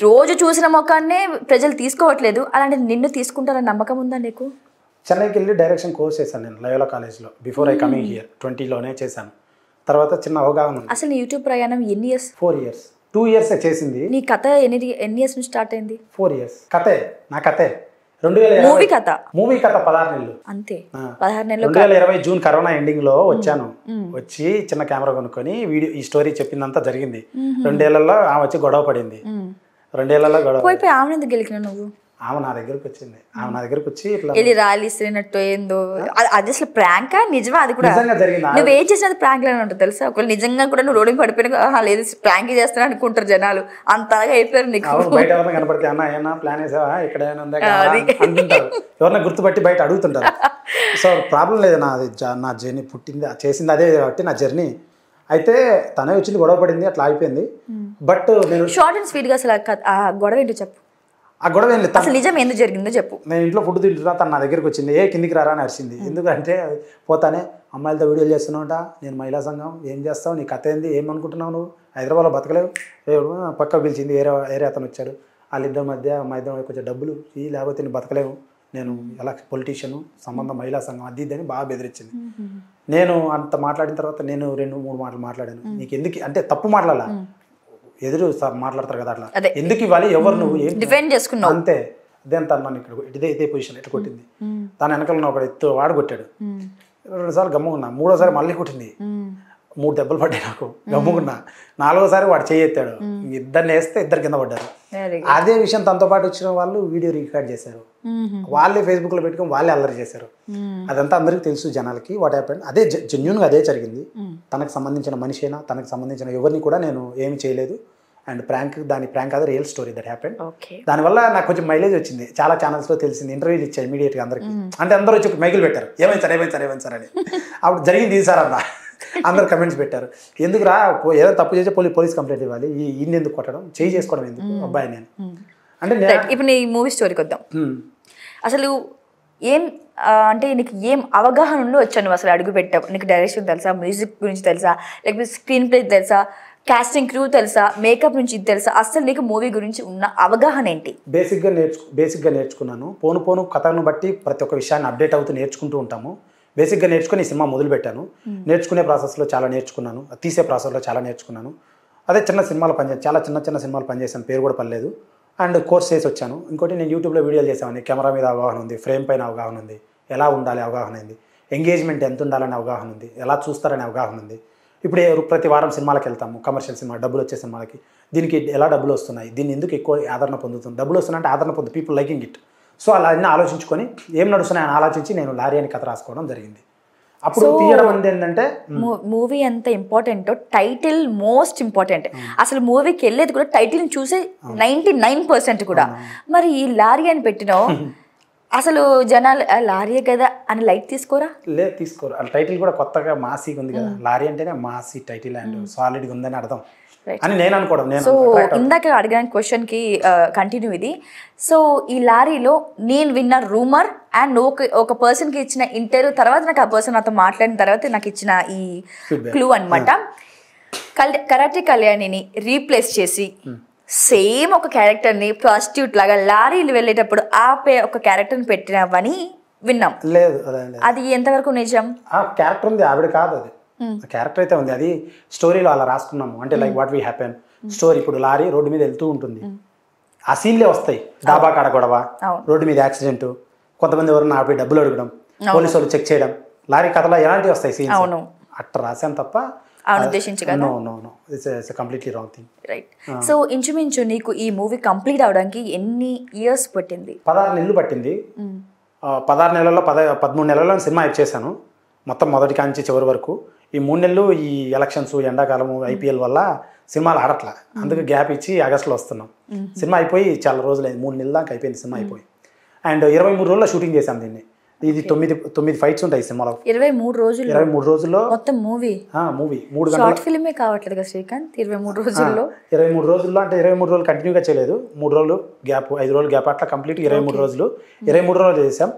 రోజు చూసిన మొక్కాన్నే ప్రజలు తీసుకోవట్లేదు, అలాంటి నిన్ను తీసుకుంటారని నమ్మకం ఉందా నీకు? చెన్నైకి వెళ్ళి డైరెక్షన్ కోర్స్ చేశాను నేను లయోలా కాలేజ్లో. బిఫోర్ ఐ కమింగ్ హియర్ 20లోనే చేశాను. తర్వాత చిన్న అవగాహన ఉంది. అసలు నీ యూట్యూబ్ ప్రయాణం ఎన్ని ఇయర్స్? 4 years. 2 years చేసింది. నీ కథ ఎన్ని ఇయర్స్ నుంచి స్టార్ట్ అయింది? 4 years. కథే నా కథే. మూవీ కథ 16 నెలలు అంతే. 16 నెలలు. 2020 జూన్ కరోనా ఎండింగ్ లో వచ్చాను. వచ్చి చిన్న కెమెరా కొనుక్కొని వీడియో ఈ స్టోరీ చెప్పిందంతా జరిగింది. 2 ఏళ్లలో ఆమె వచ్చి గొడవ పడింది. 2 ఏళ్లలో గొడవ పోయి ఆమె ఎందుకు గెలికినా నువ్వు? ఆమె నా దగ్గరకు వచ్చింది. ఆమె నా దగ్గరకు వచ్చి ఇట్లా వెళ్ళి రాలిసినట్టు ఏందో అది అసలు ప్రాంకా నిజమా? అది కూడా నిజంగా జరిగింది. నువ్వు ఏం చేసినది ప్రాంక్ లానే ఉంటుంది తెలుసా. ఒకళ్ళు నిజంగా కూడా నువ్వు రోడ్డు పడిపోయినా లేదు ప్రాంక్ చేస్తున్నా అనుకుంటారు జనాలు. అంతగా అయిపోయారు నీకు. బయట ఎవరైనా కనపడితే అన్న ఏమన్నా ప్లాన్ వేసావా ఇక్కడ ఏమైనా ఉందా అంటుంటారు. ఎవరన్నా గుర్తుపట్టి బయట అడుగుతుంటారు. సో ప్రాబ్లం లేదు. నా జర్నీ పుట్టింది చేసింది అదే కాబట్టి నా జర్నీ. అయితే తనే వచ్చింది, గొడవ పడింది, అట్లా అయిపోయింది. బట్ నేను షార్ట్ అండ్ స్వీట్ గా అసలు ఆ గొడవ ఏంటో చెప్పు. ఆ గొడవ ఏం లేదు. అసలు నిజం ఎందుకు జరిగిందో చెప్పు. నేను ఇంట్లో ఫుడ్ తింటున్నా, తను నా దగ్గరికి వచ్చింది. కిందికి రారా అని అరిచింది. ఎందుకంటే పోతానే అమ్మాయిలతో వీడియోలు చేస్తున్నావుట, నేను మహిళా సంఘం, ఏం చేస్తావు, నీ కథ ఏంది, ఏమనుకుంటున్నావు నువ్వు, హైదరాబాద్లో బతకలేవు. పక్క పిలిచింది, వేరే అతను వచ్చాడు. వాళ్ళిద్దరి మధ్య మా ఇద్దరు కొంచెం డబ్బులు లేకపోతే నేను బతకలేవు, నేను ఎలా పొలిటీషియన్ సంబంధం మహిళా సంఘం అది ఇదని బాగా బెదిరించింది. నేను అంత మాట్లాడిన తర్వాత నేను 2-3 మాటలు మాట్లాడాను. నీకు ఎందుకు అంటే తప్పు మాట్లాడాలా, ఎదురు మాట్లాడతారు కదా అట్లా, ఎందుకు ఇవ్వాలి, ఎవరు నువ్వు, డిఫెండ్ చేసుకున్నావు అంతే. దేని తను ఇక్కడ ఇదే పొజిషన్ ఎట్లా కొట్టింది. తన వెనకాల ఒక ఎత్తు వాడు కొట్టాడు. 2 సార్లు గమ్ముకున్నా. 3వసారి మళ్ళీ కొట్టింది. 3 దెబ్బలు పడ్డాయి నాకు. గమ్ముకున్నా. 4వసారి వాడు చేయెత్తాడు. ఇద్దరిని వేస్తే ఇద్దరు కింద పడ్డారు. అదే విషయం తనతో పాటు వచ్చిన వాళ్ళు వీడియో రికార్డ్ చేశారు. వాళ్ళే ఫేస్బుక్లో పెట్టుకుని వాళ్ళే అల్లరి చేశారు. అదంతా అందరికీ తెలుసు జనాలకి. వాట్ హ్యాపెండ్ అదే జెన్యూన్గా అదే జరిగింది. తనకు సంబంధించిన మనిషి అయినా తనకు సంబంధించిన ఎవరిని కూడా నేను ఏమి చేయలేదు. అండ్ ప్రాంక్ అదే రియల్ స్టోరీ దట్ హ్యాపెండ్. దానివల్ల నాకు కొంచెం మైలేజ్ వచ్చింది. చాలా ఛానల్స్లో తెలిసింది. ఇంటర్వ్యూలు ఇచ్చాయి ఇమీడియట్గా అందరికి. అంటే అందరూ వచ్చి మైకులు పెట్టారు, ఏమైంది సార్ అని. అప్పుడు జరిగింది ఇది సార్ అన్న. అందరు కమెంట్స్ పెట్టారు, ఎందుకురా ఏదో తప్పు చేస్తే పోలీస్ కంప్లైంట్ ఇవ్వాలి, ఇన్ని ఎందుకు కొట్టడం, చేసుకోవడం ఎందుకు అబ్బాయి నేను అంటే. ఇప్పుడు నీ మూవీ స్టోరీకి వద్దాం. అసలు ఏం అంటే నీకు ఏం అవగాహనలో వచ్చాను నువ్వు అసలు అడుగు పెట్టావు? నీకు డైరెక్షన్ తెలుసా, మ్యూజిక్ గురించి తెలుసా, లేకపోతే స్క్రీన్ ప్లే తెలుసా, కాస్టింగ్ క్రూ తెలుసా, మేకప్ నుంచి ఇది తెలుసా? అసలు నీకు మూవీ గురించి ఉన్న అవగాహన ఏంటి? బేసిక్గా నేర్చుకున్నాను. పోను కథను బట్టి ప్రతి ఒక్క విషయాన్ని అప్డేట్ అవుతూ నేర్చుకుంటూ ఉంటాము. బేసిక్గా నేర్చుకుని ఈ సినిమా మొదలుపెట్టాను. నేర్చుకునే ప్రాసెస్లో చాలా నేర్చుకున్నాను, తీసే ప్రాసెస్లో చాలా నేర్చుకున్నాను. అదే చిన్న సినిమాలు పనిచేసాను, చాలా చిన్న సినిమాలు పనిచేసాను, పేరు కూడా పర్లేదు. అండ్ కోర్స్ చేసి వచ్చాను. ఇంకోటి నేను యూట్యూబ్లో వీడియోలు చేసామని కెమెరా మీద అవగాహన ఉంది, ఫ్రేమ్ పైన అవగాహన ఉంది, ఎలా ఉండాలి అవగాహన ఉంది, ఎంగేజ్మెంట్ ఎంత ఉండాలని అవగాహన ఉంది, ఎలా చూస్తారని అవగాహన ఉంది. ఇప్పుడు ప్రతి వారం సినిమాలకు వెళ్తాము, కమర్షియల్ సినిమా, డబ్బులు వచ్చే సినిమాలకి. దీనికి ఎలా డబ్బులు వస్తున్నాయి, దీన్ని ఎందుకు ఎక్కువ ఆదరణ పొందుతుంది, డబ్బులు వస్తున్నాయంటే ఆదరణ పొందు, పీపుల్ లైకింగ్ ఇట్. సో అలా అన్నీ ఆలోచించుకొని ఏం నడుస్తున్నాయని ఆలోచించి నేను లారీ అని కథ రాసుకోవడం జరిగింది. అప్పుడు తీయడం అనేది ఏంటంటే మూవీ ఎంత ఇంపార్టెంటో టైటిల్ మోస్ట్ ఇంపార్టెంట్. అసలు మూవీకి వెళ్ళేది కూడా టైటిల్ చూసే 99% కూడా. మరి ఈ లారీ అని పెట్టినావు, అసలు జనాలు లారీయే కదా అని లైట్ తీసుకోరా? లేదు తీసుకోరు. ఆ టైటిల్ కూడా కొత్తగా మాసీగా ఉంది కదా, లారీ అంటేనే మాసీ టైటిల్ అండ్ సాలిడ్గా ఉందని అర్థం అని నేను అనుకోవడం. సో ఇందాక అడిగిన క్వశ్చన్కి కంటిన్యూ ఇది. సో ఈ లారీలో నేను విన్న రూమర్ అండ్ ఒక పర్సన్కి ఇచ్చిన ఇంటర్వ్యూ తర్వాత నాకు ఆ పర్సన్ నాతో మాట్లాడిన తర్వాత నాకు ఇచ్చిన ఈ క్లూ అనమాట. కరాటే కళ్యాణిని రీప్లేస్ చేసి సేమ్ ఒక క్యారెక్టర్ని ప్రాస్టిట్యూట్ లాగా లారీలు వెళ్ళేటప్పుడు ఆపే ఒక క్యారెక్టర్ని పెట్టినవని విన్నాం. లేదు అది ఎంతవరకు నిజం? ఆ క్యారెక్టర్ ఉంది, ఆవిడ కాదు అది. క్యారెక్టర్ అయితే ఉంది, అది స్టోరీలో అలా రాసుకున్నాము. అంటే like what we happen story. ఇప్పుడు లారీ రోడ్డు మీద వెళ్తూ ఉంటుంది, ఆ సీన్లే వస్తాయి. డాబా కాడ గొడవ, రోడ్డు మీద యాక్సిడెంట్, కొంతమంది ఎవరన్నా ఆపి డబ్బులు అడగడం, పోలీసు వాళ్ళు చెక్ చేయడం, లారీ కథలో ఎలాంటివి వస్తాయి సీన్స్. అట్లా రాశాను తప్ప completely wrong thing. Right. So ఇంచుమించు నీకు ఈ మూవీ కంప్లీట్ అవడానికి ఎన్ని ఇయర్స్ పట్టింది? 16 నెలలు పట్టింది. 16 నెలల్లో 13 నెలల్లో సినిమా ఇచ్చేసాను మొత్తం, మొదటి కాంచి చివరి వరకు. ఈ 3 నెలలు ఈ ఎలక్షన్స్, ఎండాకాలము, ఐపీఎల్ వల్ల సినిమాలు ఆడట్లా, అందుకు గ్యాప్ ఇచ్చి ఆగస్టులో వస్తున్నాం. సినిమా అయిపోయి చాలా రోజులైంది, 3 నెలల దాకా అయిపోయింది సినిమా అయిపోయి. అండ్ 23 రోజుల్లో షూటింగ్ చేశాం దీన్ని. ఇది 9 ఫైట్స్ ఉంటాయి సినిమాలో. 23 రోజుల్లో మొత్తం మూవీ 3 గంటల. షార్ట్ ఫిల్మే కావట్లేదు కదా శ్రీకాంత్? 23 రోజుల్లో 23 రోజుల్లో అంటే 23 రోజులు కంటిన్యూగా చేయలేదు, 3 రోజులు గ్యాప్, 5 రోజులు గ్యాప్, అట్లా కంప్లీట్ 23 రోజులు. 23 రోజులు చేసాం.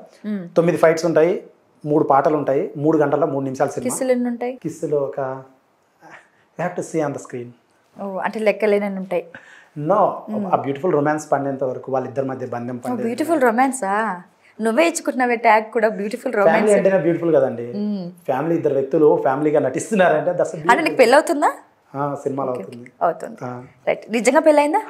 9 ఫైట్స్ ఉంటాయి, 3 పాటలు ఉంటాయి, 3 గంటల 3 నిమిషాల సినిమా. కిస్సులు ఎన్ని ఉంటాయి? కిస్సులు ఒక you have to see on the screen. అంటే లెక్కలేనని ఉంటాయి. నో ఆ బ్యూటిఫుల్ రొమాన్స్ పండేంత వరకు వాళ్ళిద్దరి మధ్య బంధం పండే బ్యూటిఫుల్ రొమాన్సా నువ్వే ఇచ్చుకుంటున్నావే ట్యాగ్ కూడా బ్యూటిఫుల్ రొమాన్స్ ఫ్యామిలీ అంటేనే బ్యూటిఫుల్ కదండి ఫ్యామిలీ ఇద్దరు వ్యక్తులు ఫ్యామిలీగా నటిస్తున్నారంటే దట్స్ అంటే నీకు పెళ్ళి అవుతుందా సినిమాలో అవుతుంది అవుతుంది రైట్ నిజంగా పెళ్ళైందా